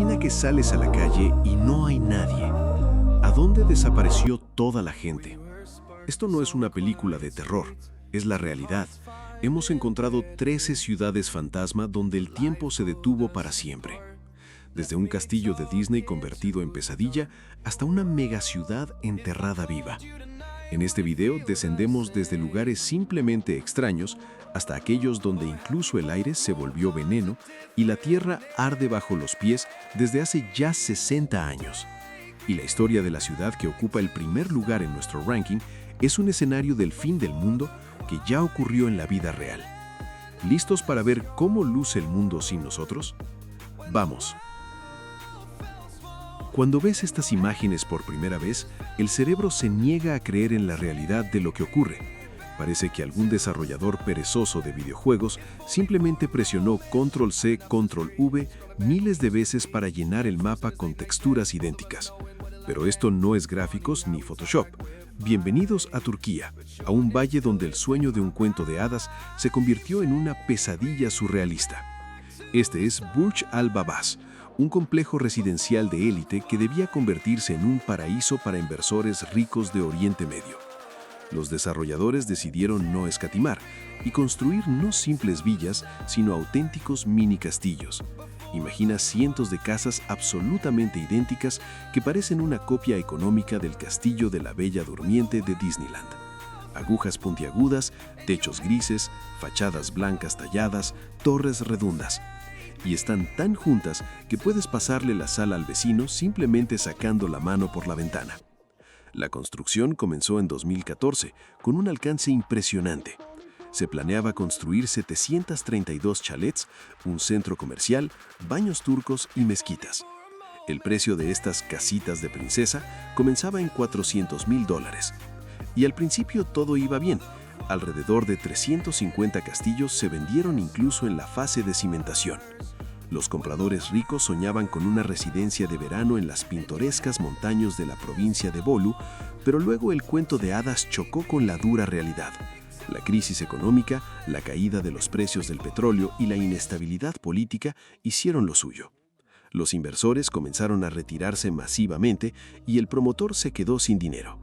Imagina que sales a la calle y no hay nadie. ¿A dónde desapareció toda la gente? Esto no es una película de terror, es la realidad. Hemos encontrado 13 ciudades fantasma donde el tiempo se detuvo para siempre. Desde un castillo de Disney convertido en pesadilla hasta una megaciudad enterrada viva. En este video descendemos desde lugares simplemente extraños hasta aquellos donde incluso el aire se volvió veneno y la tierra arde bajo los pies desde hace ya 60 años. Y la historia de la ciudad que ocupa el primer lugar en nuestro ranking es un escenario del fin del mundo que ya ocurrió en la vida real. ¿Listos para ver cómo luce el mundo sin nosotros? ¡Vamos! Cuando ves estas imágenes por primera vez, el cerebro se niega a creer en la realidad de lo que ocurre. Parece que algún desarrollador perezoso de videojuegos simplemente presionó Control-C, Control-V miles de veces para llenar el mapa con texturas idénticas. Pero esto no es gráficos ni Photoshop. Bienvenidos a Turquía, a un valle donde el sueño de un cuento de hadas se convirtió en una pesadilla surrealista. Este es Burj Al Babas, un complejo residencial de élite que debía convertirse en un paraíso para inversores ricos de Oriente Medio. Los desarrolladores decidieron no escatimar y construir no simples villas, sino auténticos mini castillos. Imagina cientos de casas absolutamente idénticas que parecen una copia económica del castillo de la Bella Durmiente de Disneyland. Agujas puntiagudas, techos grises, fachadas blancas talladas, torres redondas. Y están tan juntas que puedes pasarle la sala al vecino simplemente sacando la mano por la ventana. La construcción comenzó en 2014 con un alcance impresionante. Se planeaba construir 732 chalets, un centro comercial, baños turcos y mezquitas. El precio de estas casitas de princesa comenzaba en $400,000. Y al principio todo iba bien. Alrededor de 350 castillos se vendieron incluso en la fase de cimentación. Los compradores ricos soñaban con una residencia de verano en las pintorescas montañas de la provincia de Bolu, pero luego el cuento de hadas chocó con la dura realidad. La crisis económica, la caída de los precios del petróleo y la inestabilidad política hicieron lo suyo. Los inversores comenzaron a retirarse masivamente y el promotor se quedó sin dinero.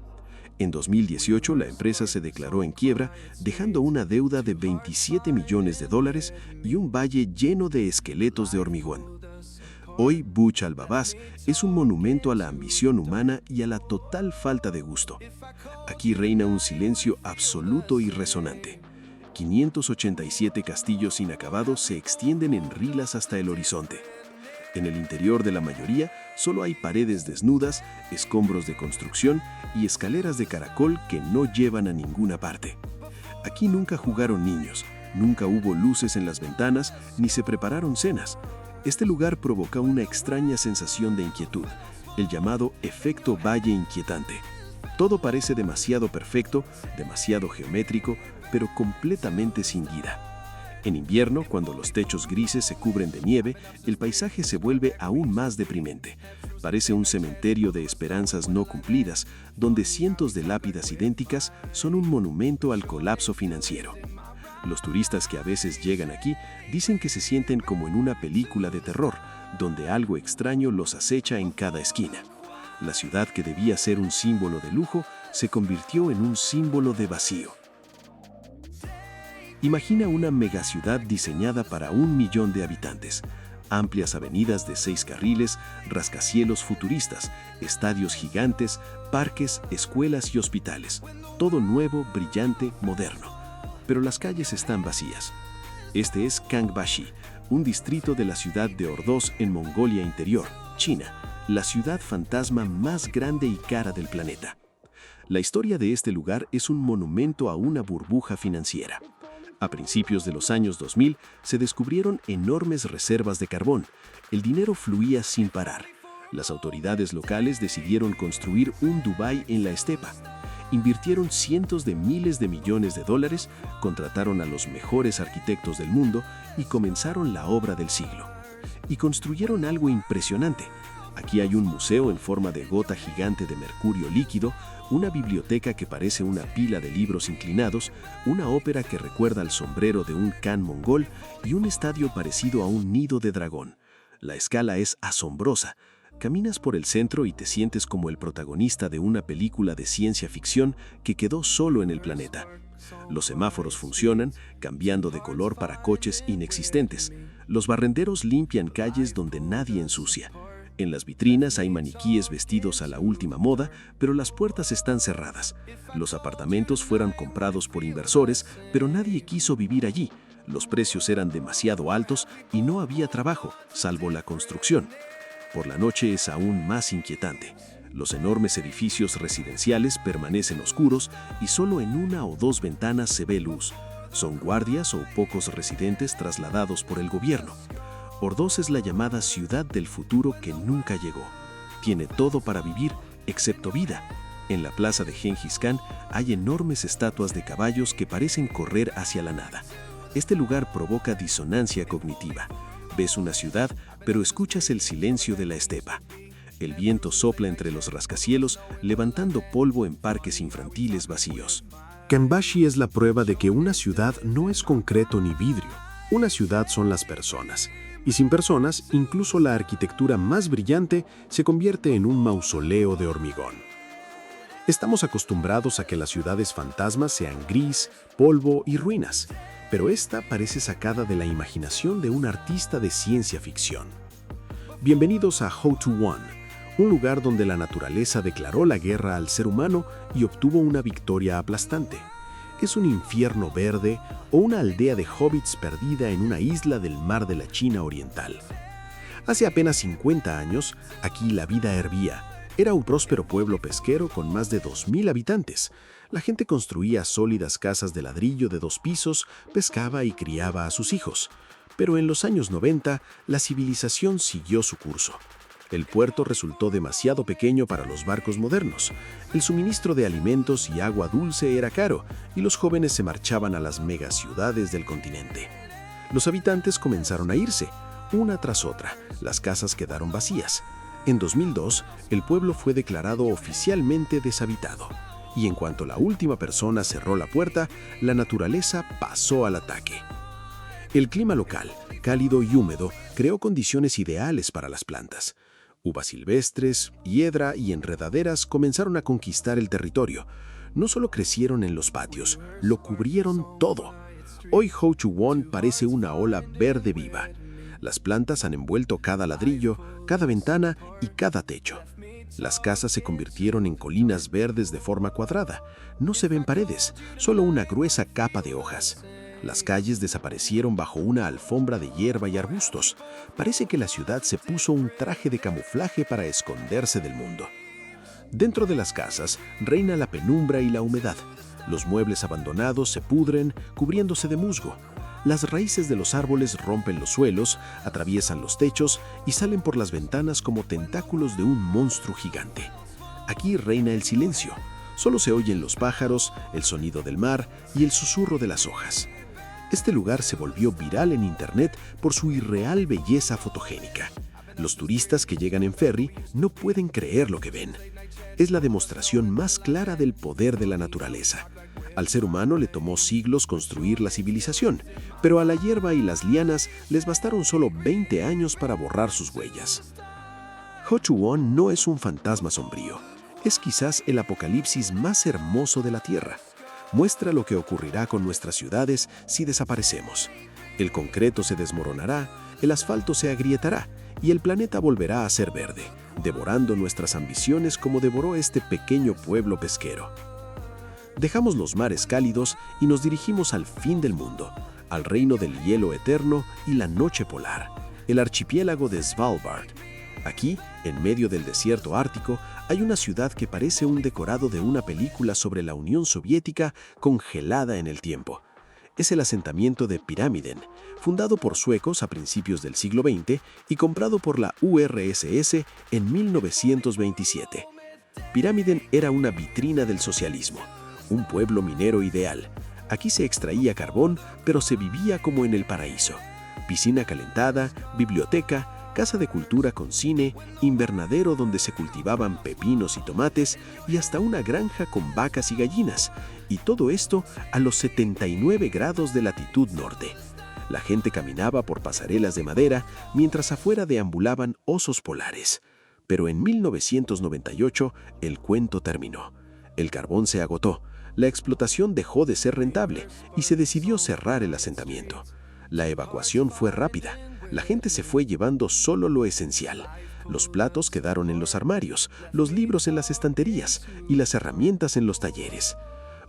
En 2018 la empresa se declaró en quiebra, dejando una deuda de $27 millones y un valle lleno de esqueletos de hormigón. Hoy Burj Al Babas es un monumento a la ambición humana y a la total falta de gusto. Aquí reina un silencio absoluto y resonante. 587 castillos inacabados se extienden en rilas hasta el horizonte. En el interior de la mayoría solo hay paredes desnudas, escombros de construcción y escaleras de caracol que no llevan a ninguna parte. Aquí nunca jugaron niños, nunca hubo luces en las ventanas ni se prepararon cenas. Este lugar provoca una extraña sensación de inquietud, el llamado efecto valle inquietante. Todo parece demasiado perfecto, demasiado geométrico, pero completamente sin vida. En invierno, cuando los techos grises se cubren de nieve, el paisaje se vuelve aún más deprimente. Parece un cementerio de esperanzas no cumplidas, donde cientos de lápidas idénticas son un monumento al colapso financiero. Los turistas que a veces llegan aquí dicen que se sienten como en una película de terror, donde algo extraño los acecha en cada esquina. La ciudad que debía ser un símbolo de lujo se convirtió en un símbolo de vacío. Imagina una megaciudad diseñada para 1 millón de habitantes. Amplias avenidas de 6 carriles, rascacielos futuristas, estadios gigantes, parques, escuelas y hospitales. Todo nuevo, brillante, moderno. Pero las calles están vacías. Este es Kangbashi, un distrito de la ciudad de Ordos en Mongolia Interior, China, la ciudad fantasma más grande y cara del planeta. La historia de este lugar es un monumento a una burbuja financiera. A principios de los años 2000 se descubrieron enormes reservas de carbón. El dinero fluía sin parar. Las autoridades locales decidieron construir un Dubái en la estepa. Invirtieron cientos de miles de millones de dólares, contrataron a los mejores arquitectos del mundo y comenzaron la obra del siglo. Y construyeron algo impresionante. Aquí hay un museo en forma de gota gigante de mercurio líquido, una biblioteca que parece una pila de libros inclinados, una ópera que recuerda al sombrero de un Khan mongol y un estadio parecido a un nido de dragón. La escala es asombrosa. Caminas por el centro y te sientes como el protagonista de una película de ciencia ficción que quedó solo en el planeta. Los semáforos funcionan, cambiando de color para coches inexistentes. Los barrenderos limpian calles donde nadie ensucia. En las vitrinas hay maniquíes vestidos a la última moda, pero las puertas están cerradas. Los apartamentos fueron comprados por inversores, pero nadie quiso vivir allí. Los precios eran demasiado altos y no había trabajo, salvo la construcción. Por la noche es aún más inquietante. Los enormes edificios residenciales permanecen oscuros y solo en una o dos ventanas se ve luz. Son guardias o pocos residentes trasladados por el gobierno. Ordos es la llamada ciudad del futuro que nunca llegó. Tiene todo para vivir, excepto vida. En la plaza de Gengis Khan hay enormes estatuas de caballos que parecen correr hacia la nada. Este lugar provoca disonancia cognitiva. Ves una ciudad, pero escuchas el silencio de la estepa. El viento sopla entre los rascacielos, levantando polvo en parques infantiles vacíos. Kembashi es la prueba de que una ciudad no es concreto ni vidrio. Una ciudad son las personas. Y sin personas, incluso la arquitectura más brillante se convierte en un mausoleo de hormigón. Estamos acostumbrados a que las ciudades fantasmas sean gris, polvo y ruinas, pero esta parece sacada de la imaginación de un artista de ciencia ficción. Bienvenidos a Ho-To-One, un lugar donde la naturaleza declaró la guerra al ser humano y obtuvo una victoria aplastante. Es un infierno verde o una aldea de hobbits perdida en una isla del mar de la China oriental. Hace apenas 50 años, aquí la vida hervía. Era un próspero pueblo pesquero con más de 2.000 habitantes. La gente construía sólidas casas de ladrillo de 2 pisos, pescaba y criaba a sus hijos. Pero en los años 90, la civilización siguió su curso. El puerto resultó demasiado pequeño para los barcos modernos. El suministro de alimentos y agua dulce era caro, y los jóvenes se marchaban a las megaciudades del continente. Los habitantes comenzaron a irse, una tras otra. Las casas quedaron vacías. En 2002, el pueblo fue declarado oficialmente deshabitado. Y en cuanto la última persona cerró la puerta, la naturaleza pasó al ataque. El clima local, cálido y húmedo, creó condiciones ideales para las plantas. Uvas silvestres, hiedra y enredaderas comenzaron a conquistar el territorio. No solo crecieron en los patios, lo cubrieron todo. Hoy Ho-To-One parece una ola verde viva. Las plantas han envuelto cada ladrillo, cada ventana y cada techo. Las casas se convirtieron en colinas verdes de forma cuadrada. No se ven paredes, solo una gruesa capa de hojas. Las calles desaparecieron bajo una alfombra de hierba y arbustos. Parece que la ciudad se puso un traje de camuflaje para esconderse del mundo. Dentro de las casas reina la penumbra y la humedad. Los muebles abandonados se pudren, cubriéndose de musgo. Las raíces de los árboles rompen los suelos, atraviesan los techos y salen por las ventanas como tentáculos de un monstruo gigante. Aquí reina el silencio. Solo se oyen los pájaros, el sonido del mar y el susurro de las hojas. Este lugar se volvió viral en internet por su irreal belleza fotogénica. Los turistas que llegan en ferry no pueden creer lo que ven. Es la demostración más clara del poder de la naturaleza. Al ser humano le tomó siglos construir la civilización, pero a la hierba y las lianas les bastaron solo 20 años para borrar sus huellas. Ho-To-One no es un fantasma sombrío. Es quizás el apocalipsis más hermoso de la Tierra. Muestra lo que ocurrirá con nuestras ciudades si desaparecemos. El concreto se desmoronará, el asfalto se agrietará y el planeta volverá a ser verde, devorando nuestras ambiciones como devoró este pequeño pueblo pesquero. Dejamos los mares cálidos y nos dirigimos al fin del mundo, al reino del hielo eterno y la noche polar, el archipiélago de Svalbard. Aquí, en medio del desierto ártico, hay una ciudad que parece un decorado de una película sobre la Unión Soviética congelada en el tiempo. Es el asentamiento de Pyramiden, fundado por suecos a principios del siglo XX y comprado por la URSS en 1927. Pyramiden era una vitrina del socialismo, un pueblo minero ideal. Aquí se extraía carbón, pero se vivía como en el paraíso. Piscina calentada, biblioteca, casa de cultura con cine, invernadero donde se cultivaban pepinos y tomates y hasta una granja con vacas y gallinas. Y todo esto a los 79 grados de latitud norte. La gente caminaba por pasarelas de madera mientras afuera deambulaban osos polares. Pero en 1998 el cuento terminó. El carbón se agotó, la explotación dejó de ser rentable y se decidió cerrar el asentamiento. La evacuación fue rápida. La gente se fue llevando solo lo esencial. Los platos quedaron en los armarios, los libros en las estanterías y las herramientas en los talleres.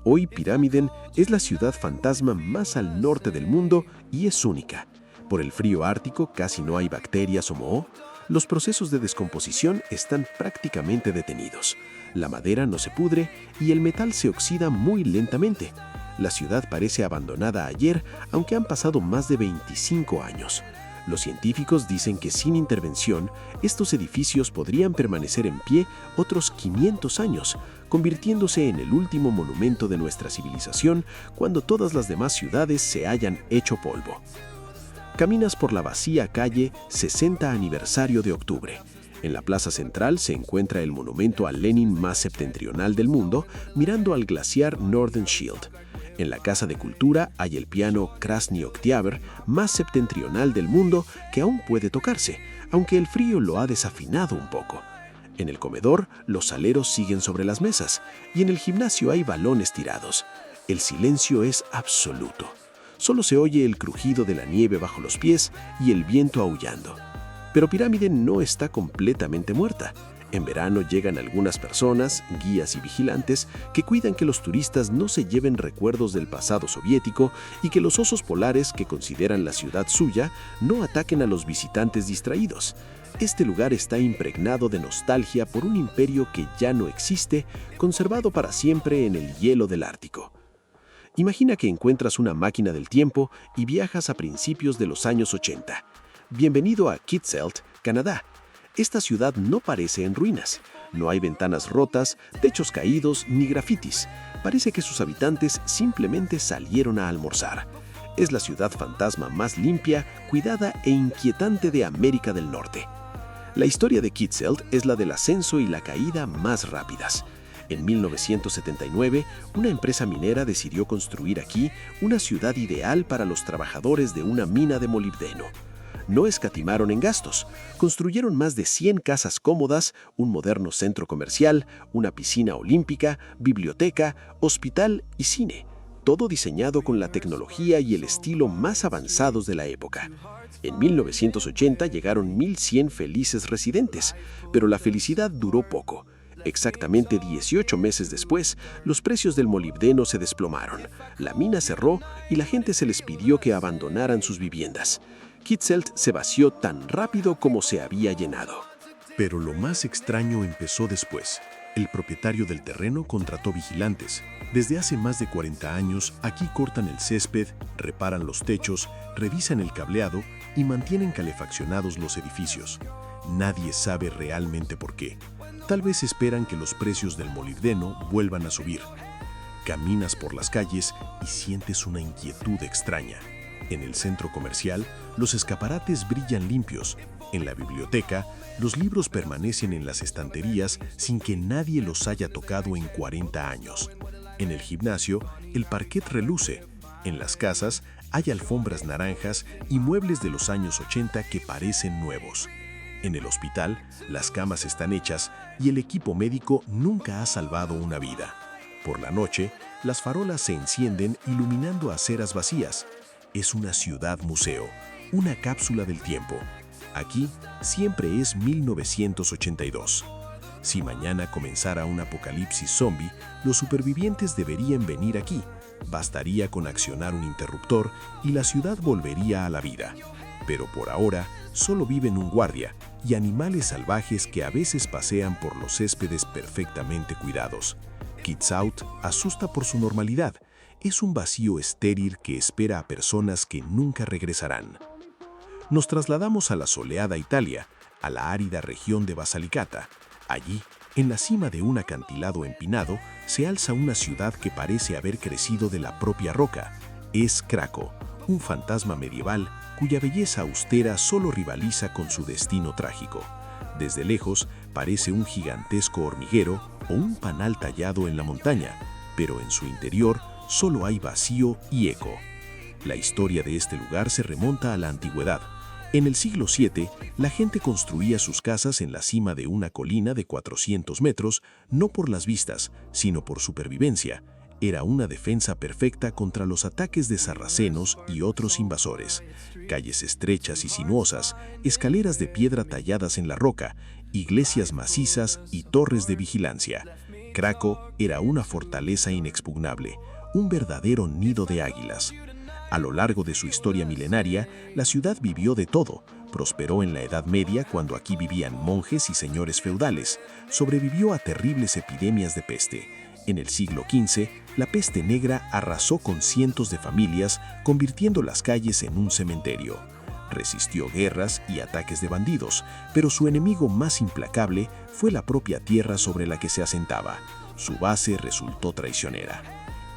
Hoy Pyramiden es la ciudad fantasma más al norte del mundo y es única. Por el frío ártico casi no hay bacterias o moho. Los procesos de descomposición están prácticamente detenidos. La madera no se pudre y el metal se oxida muy lentamente. La ciudad parece abandonada ayer, aunque han pasado más de 25 años. Los científicos dicen que sin intervención, estos edificios podrían permanecer en pie otros 500 años, convirtiéndose en el último monumento de nuestra civilización cuando todas las demás ciudades se hayan hecho polvo. Caminas por la vacía calle 60 aniversario de octubre. En la plaza central se encuentra el monumento a Lenin más septentrional del mundo, mirando al glaciar Northern Shield. En la Casa de Cultura hay el piano Krasny Oktyabr más septentrional del mundo que aún puede tocarse, aunque el frío lo ha desafinado un poco. En el comedor, los aleros siguen sobre las mesas y en el gimnasio hay balones tirados. El silencio es absoluto. Solo se oye el crujido de la nieve bajo los pies y el viento aullando. Pero Pyramiden no está completamente muerta. En verano llegan algunas personas, guías y vigilantes, que cuidan que los turistas no se lleven recuerdos del pasado soviético y que los osos polares, que consideran la ciudad suya, no ataquen a los visitantes distraídos. Este lugar está impregnado de nostalgia por un imperio que ya no existe, conservado para siempre en el hielo del Ártico. Imagina que encuentras una máquina del tiempo y viajas a principios de los años 80. Bienvenido a Kitselt, Canadá. Esta ciudad no parece en ruinas. No hay ventanas rotas, techos caídos ni grafitis. Parece que sus habitantes simplemente salieron a almorzar. Es la ciudad fantasma más limpia, cuidada e inquietante de América del Norte. La historia de Kitselt es la del ascenso y la caída más rápidas. En 1979, una empresa minera decidió construir aquí una ciudad ideal para los trabajadores de una mina de molibdeno. No escatimaron en gastos. Construyeron más de 100 casas cómodas, un moderno centro comercial, una piscina olímpica, biblioteca, hospital y cine. Todo diseñado con la tecnología y el estilo más avanzados de la época. En 1980 llegaron 1.100 felices residentes, pero la felicidad duró poco. Exactamente 18 meses después, los precios del molibdeno se desplomaron, la mina cerró y la gente se les pidió que abandonaran sus viviendas. Kitselt se vació tan rápido como se había llenado. Pero lo más extraño empezó después. El propietario del terreno contrató vigilantes. Desde hace más de 40 años, aquí cortan el césped, reparan los techos, revisan el cableado y mantienen calefaccionados los edificios. Nadie sabe realmente por qué. Tal vez esperan que los precios del molibdeno vuelvan a subir. Caminas por las calles y sientes una inquietud extraña. En el centro comercial, los escaparates brillan limpios. En la biblioteca, los libros permanecen en las estanterías sin que nadie los haya tocado en 40 años. En el gimnasio, el parquet reluce. En las casas, hay alfombras naranjas y muebles de los años 80 que parecen nuevos. En el hospital, las camas están hechas y el equipo médico nunca ha salvado una vida. Por la noche, las farolas se encienden iluminando aceras vacías. Es una ciudad museo, una cápsula del tiempo. Aquí siempre es 1982. Si mañana comenzara un apocalipsis zombie, los supervivientes deberían venir aquí. Bastaría con accionar un interruptor y la ciudad volvería a la vida. Pero por ahora, solo viven un guardia y animales salvajes que a veces pasean por los céspedes perfectamente cuidados. Kitsaut asusta por su normalidad. Es un vacío estéril que espera a personas que nunca regresarán. Nos trasladamos a la soleada Italia, a la árida región de Basilicata. Allí, en la cima de un acantilado empinado, se alza una ciudad que parece haber crecido de la propia roca. Es Craco, un fantasma medieval cuya belleza austera solo rivaliza con su destino trágico. Desde lejos, parece un gigantesco hormiguero o un panal tallado en la montaña, pero en su interior solo hay vacío y eco. La historia de este lugar se remonta a la antigüedad. En el siglo VII, la gente construía sus casas en la cima de una colina de 400 metros, no por las vistas, sino por supervivencia. Era una defensa perfecta contra los ataques de sarracenos y otros invasores. Calles estrechas y sinuosas, escaleras de piedra talladas en la roca, iglesias macizas y torres de vigilancia. Craco era una fortaleza inexpugnable, un verdadero nido de águilas. A lo largo de su historia milenaria, la ciudad vivió de todo. Prosperó en la Edad Media cuando aquí vivían monjes y señores feudales. Sobrevivió a terribles epidemias de peste. En el siglo XV, la peste negra arrasó con cientos de familias, convirtiendo las calles en un cementerio. Resistió guerras y ataques de bandidos, pero su enemigo más implacable fue la propia tierra sobre la que se asentaba. Su base resultó traicionera.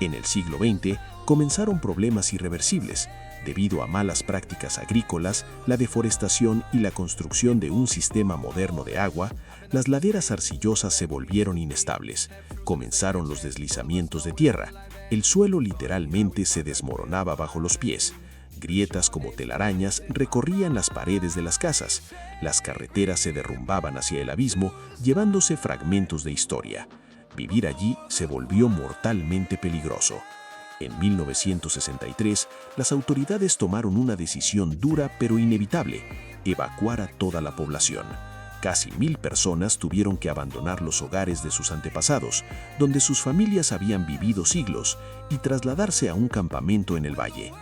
En el siglo XX, comenzaron problemas irreversibles. Debido a malas prácticas agrícolas, la deforestación y la construcción de un sistema moderno de agua, las laderas arcillosas se volvieron inestables. Comenzaron los deslizamientos de tierra. El suelo literalmente se desmoronaba bajo los pies. Grietas como telarañas recorrían las paredes de las casas. Las carreteras se derrumbaban hacia el abismo, llevándose fragmentos de historia. Vivir allí se volvió mortalmente peligroso. En 1963, las autoridades tomaron una decisión dura pero inevitable: evacuar a toda la población. Casi 1000 personas tuvieron que abandonar los hogares de sus antepasados, donde sus familias habían vivido siglos, y trasladarse a un campamento en el valle.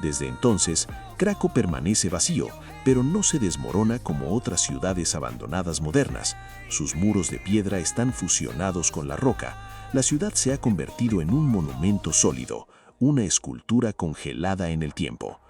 Desde entonces, Craco permanece vacío, pero no se desmorona como otras ciudades abandonadas modernas. Sus muros de piedra están fusionados con la roca. La ciudad se ha convertido en un monumento sólido, una escultura congelada en el tiempo.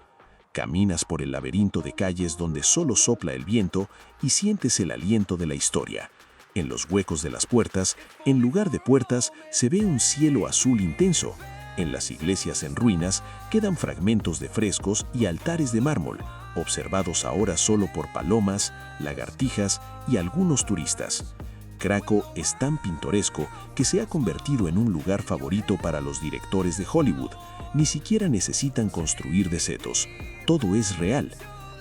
Caminas por el laberinto de calles donde solo sopla el viento y sientes el aliento de la historia. En los huecos de las puertas, en lugar de puertas, se ve un cielo azul intenso. En las iglesias en ruinas quedan fragmentos de frescos y altares de mármol, observados ahora solo por palomas, lagartijas y algunos turistas. Craco es tan pintoresco que se ha convertido en un lugar favorito para los directores de Hollywood. Ni siquiera necesitan construir de setos. Todo es real.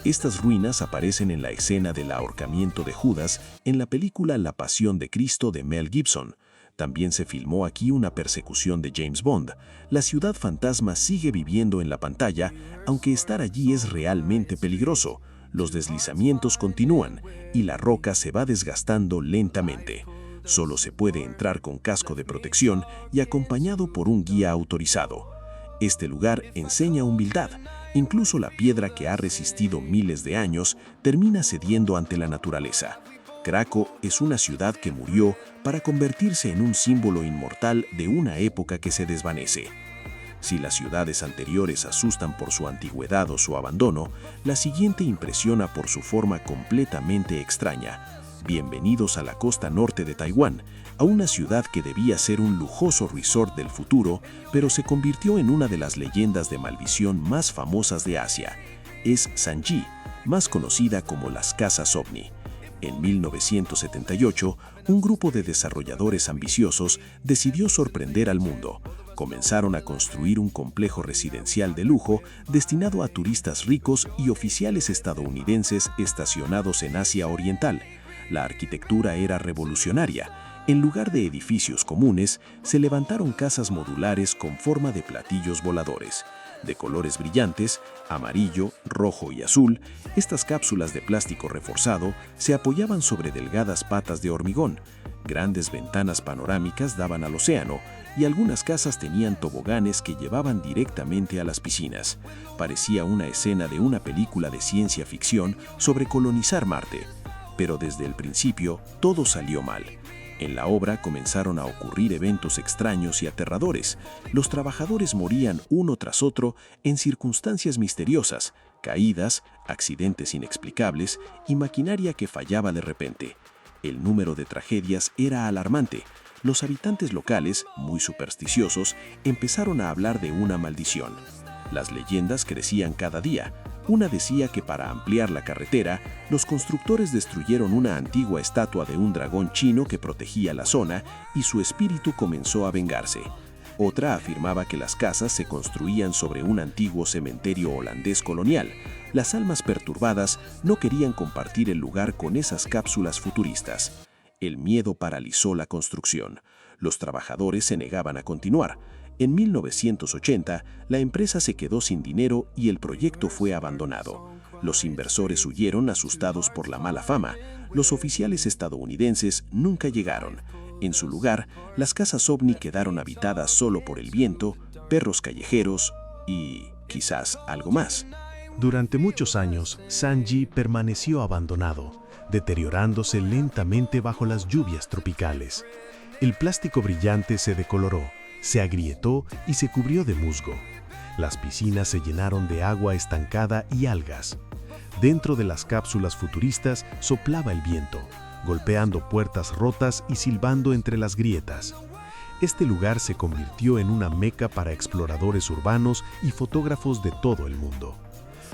Estas ruinas aparecen en la escena del ahorcamiento de Judas en la película La Pasión de Cristo de Mel Gibson. También se filmó aquí una persecución de James Bond. La ciudad fantasma sigue viviendo en la pantalla, aunque estar allí es realmente peligroso. Los deslizamientos continúan y la roca se va desgastando lentamente. Solo se puede entrar con casco de protección y acompañado por un guía autorizado. Este lugar enseña humildad. Incluso la piedra que ha resistido miles de años termina cediendo ante la naturaleza. Craco es una ciudad que murió para convertirse en un símbolo inmortal de una época que se desvanece. Si las ciudades anteriores asustan por su antigüedad o su abandono, la siguiente impresiona por su forma completamente extraña. Bienvenidos a la costa norte de Taiwán, a una ciudad que debía ser un lujoso resort del futuro, pero se convirtió en una de las leyendas de maldición más famosas de Asia. Es Sanji, más conocida como las Casas OVNI. En 1978, un grupo de desarrolladores ambiciosos decidió sorprender al mundo. Comenzaron a construir un complejo residencial de lujo destinado a turistas ricos y oficiales estadounidenses estacionados en Asia Oriental. La arquitectura era revolucionaria. En lugar de edificios comunes, se levantaron casas modulares con forma de platillos voladores. De colores brillantes, amarillo, rojo y azul, estas cápsulas de plástico reforzado se apoyaban sobre delgadas patas de hormigón. Grandes ventanas panorámicas daban al océano y algunas casas tenían toboganes que llevaban directamente a las piscinas. Parecía una escena de una película de ciencia ficción sobre colonizar Marte. Pero desde el principio, todo salió mal. En la obra comenzaron a ocurrir eventos extraños y aterradores. Los trabajadores morían uno tras otro en circunstancias misteriosas, caídas, accidentes inexplicables y maquinaria que fallaba de repente. El número de tragedias era alarmante. Los habitantes locales, muy supersticiosos, empezaron a hablar de una maldición. Las leyendas crecían cada día. Una decía que para ampliar la carretera, los constructores destruyeron una antigua estatua de un dragón chino que protegía la zona y su espíritu comenzó a vengarse. Otra afirmaba que las casas se construían sobre un antiguo cementerio holandés colonial. Las almas perturbadas no querían compartir el lugar con esas cápsulas futuristas. El miedo paralizó la construcción. Los trabajadores se negaban a continuar. En 1980, la empresa se quedó sin dinero y el proyecto fue abandonado. Los inversores huyeron asustados por la mala fama. Los oficiales estadounidenses nunca llegaron. En su lugar, las casas ovni quedaron habitadas solo por el viento, perros callejeros y quizás algo más. Durante muchos años, Sanji permaneció abandonado, deteriorándose lentamente bajo las lluvias tropicales. El plástico brillante se decoloró, se agrietó y se cubrió de musgo. Las piscinas se llenaron de agua estancada y algas. Dentro de las cápsulas futuristas soplaba el viento, golpeando puertas rotas y silbando entre las grietas. Este lugar se convirtió en una meca para exploradores urbanos y fotógrafos de todo el mundo.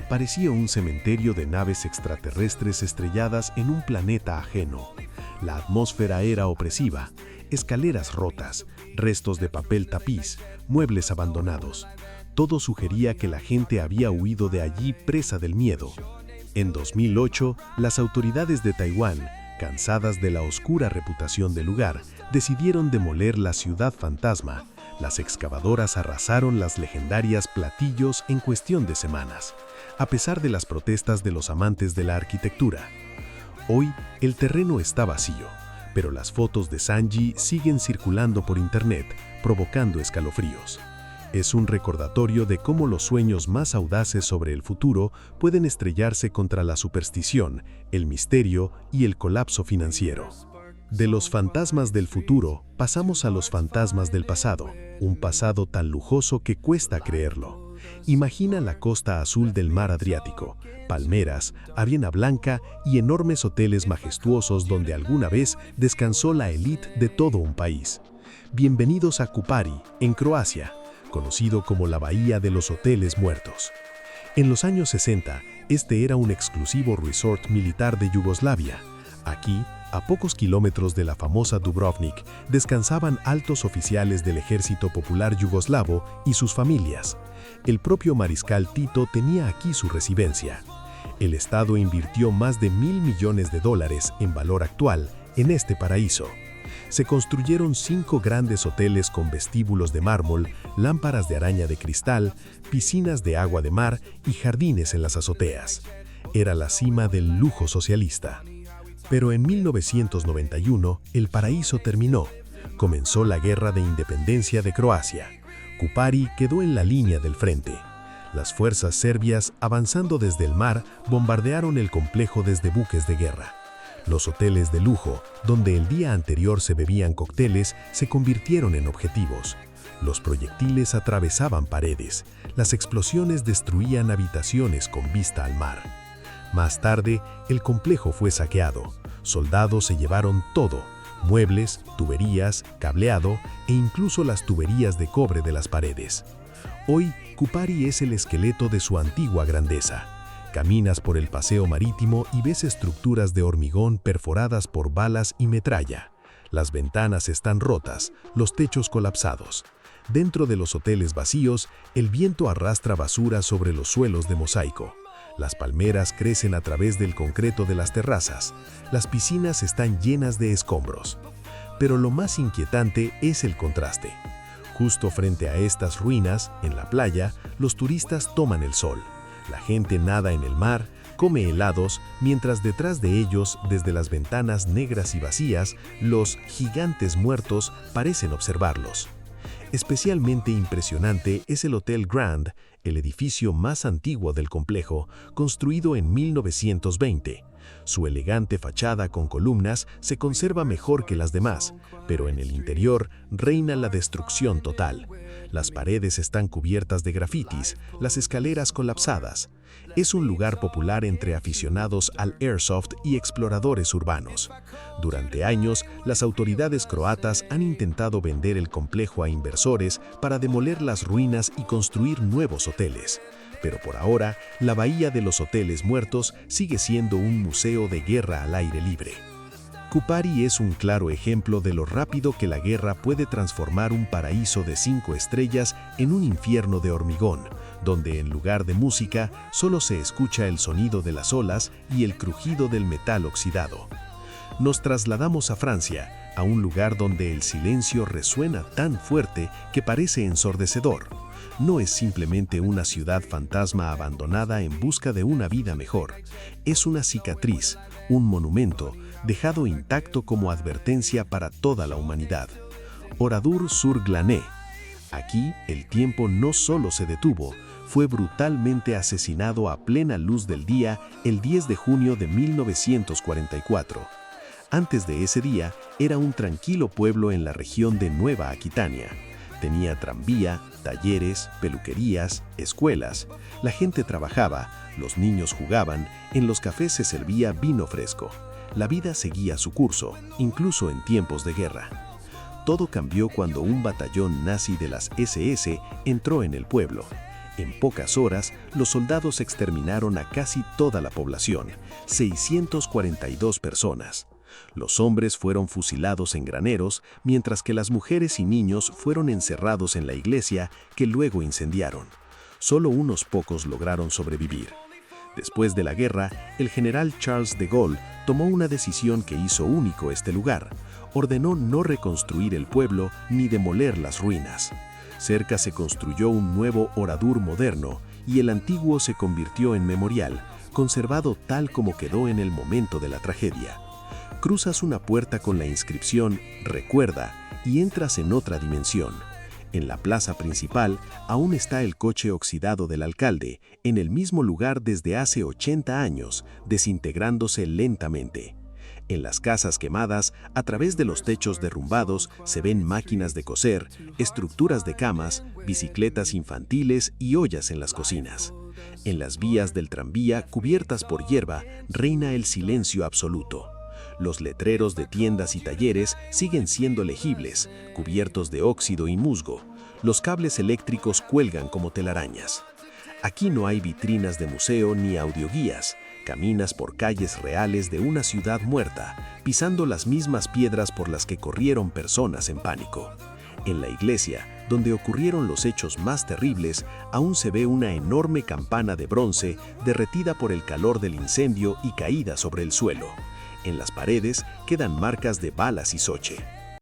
Parecía un cementerio de naves extraterrestres estrelladas en un planeta ajeno. La atmósfera era opresiva, escaleras rotas, restos de papel tapiz, muebles abandonados. Todo sugería que la gente había huido de allí presa del miedo. En 2008, las autoridades de Taiwán, cansadas de la oscura reputación del lugar, decidieron demoler la ciudad fantasma. Las excavadoras arrasaron las legendarias Platillos en cuestión de semanas, a pesar de las protestas de los amantes de la arquitectura. Hoy, el terreno está vacío, pero las fotos de Sanji siguen circulando por internet, provocando escalofríos. Es un recordatorio de cómo los sueños más audaces sobre el futuro pueden estrellarse contra la superstición, el misterio y el colapso financiero. De los fantasmas del futuro, pasamos a los fantasmas del pasado, un pasado tan lujoso que cuesta creerlo. Imagina la costa azul del mar Adriático, palmeras, arena blanca y enormes hoteles majestuosos donde alguna vez descansó la élite de todo un país. Bienvenidos a Kupari, en Croacia, conocido como la Bahía de los Hoteles Muertos. En los años 60, este era un exclusivo resort militar de Yugoslavia. Aquí, a pocos kilómetros de la famosa Dubrovnik, descansaban altos oficiales del Ejército Popular Yugoslavo y sus familias. El propio mariscal Tito tenía aquí su residencia. El Estado invirtió más de $1.000 millones en valor actual en este paraíso. Se construyeron 5 grandes hoteles con vestíbulos de mármol, lámparas de araña de cristal, piscinas de agua de mar y jardines en las azoteas. Era la cima del lujo socialista. Pero en 1991, el paraíso terminó. Comenzó la Guerra de Independencia de Croacia. Kupari quedó en la línea del frente. Las fuerzas serbias, avanzando desde el mar, bombardearon el complejo desde buques de guerra. Los hoteles de lujo, donde el día anterior se bebían cócteles, se convirtieron en objetivos. Los proyectiles atravesaban paredes. Las explosiones destruían habitaciones con vista al mar. Más tarde, el complejo fue saqueado. Soldados se llevaron todo: muebles, tuberías, cableado e incluso las tuberías de cobre de las paredes. Hoy, Kupari es el esqueleto de su antigua grandeza. Caminas por el paseo marítimo y ves estructuras de hormigón perforadas por balas y metralla. Las ventanas están rotas, los techos colapsados. Dentro de los hoteles vacíos, el viento arrastra basura sobre los suelos de mosaico. Las palmeras crecen a través del concreto de las terrazas. Las piscinas están llenas de escombros. Pero lo más inquietante es el contraste. Justo frente a estas ruinas, en la playa, los turistas toman el sol. La gente nada en el mar, come helados, mientras detrás de ellos, desde las ventanas negras y vacías, los gigantes muertos parecen observarlos. Especialmente impresionante es el Hotel Grand, el edificio más antiguo del complejo, construido en 1920. Su elegante fachada con columnas se conserva mejor que las demás, pero en el interior reina la destrucción total. Las paredes están cubiertas de grafitis, las escaleras colapsadas. Es un lugar popular entre aficionados al airsoft y exploradores urbanos. Durante años, las autoridades croatas han intentado vender el complejo a inversores para demoler las ruinas y construir nuevos hoteles. Pero por ahora, la Bahía de los Hoteles Muertos sigue siendo un museo de guerra al aire libre. Kupari es un claro ejemplo de lo rápido que la guerra puede transformar un paraíso de 5 estrellas en un infierno de hormigón, donde en lugar de música solo se escucha el sonido de las olas y el crujido del metal oxidado. Nos trasladamos a Francia, a un lugar donde el silencio resuena tan fuerte que parece ensordecedor. No es simplemente una ciudad fantasma abandonada en busca de una vida mejor. Es una cicatriz, un monumento, dejado intacto como advertencia para toda la humanidad. Oradour-sur-Glane. Aquí, el tiempo no solo se detuvo, fue brutalmente asesinado a plena luz del día el 10 de junio de 1944. Antes de ese día, era un tranquilo pueblo en la región de Nueva Aquitania. Tenía tranvía, talleres, peluquerías, escuelas. La gente trabajaba, los niños jugaban, en los cafés se servía vino fresco. La vida seguía su curso, incluso en tiempos de guerra. Todo cambió cuando un batallón nazi de las SS entró en el pueblo. En pocas horas, los soldados exterminaron a casi toda la población, 642 personas. Los hombres fueron fusilados en graneros, mientras que las mujeres y niños fueron encerrados en la iglesia que luego incendiaron. Solo unos pocos lograron sobrevivir. Después de la guerra, el general Charles de Gaulle tomó una decisión que hizo único este lugar. Ordenó no reconstruir el pueblo ni demoler las ruinas. Cerca se construyó un nuevo Oradour moderno y el antiguo se convirtió en memorial, conservado tal como quedó en el momento de la tragedia. Cruzas una puerta con la inscripción «Recuerda» y entras en otra dimensión. En la plaza principal aún está el coche oxidado del alcalde, en el mismo lugar desde hace 80 años, desintegrándose lentamente. En las casas quemadas, a través de los techos derrumbados, se ven máquinas de coser, estructuras de camas, bicicletas infantiles y ollas en las cocinas. En las vías del tranvía, cubiertas por hierba, reina el silencio absoluto. Los letreros de tiendas y talleres siguen siendo legibles, cubiertos de óxido y musgo. Los cables eléctricos cuelgan como telarañas. Aquí no hay vitrinas de museo ni audioguías. Caminas por calles reales de una ciudad muerta, pisando las mismas piedras por las que corrieron personas en pánico. En la iglesia, donde ocurrieron los hechos más terribles, aún se ve una enorme campana de bronce derretida por el calor del incendio y caída sobre el suelo. En las paredes quedan marcas de balas y zoche.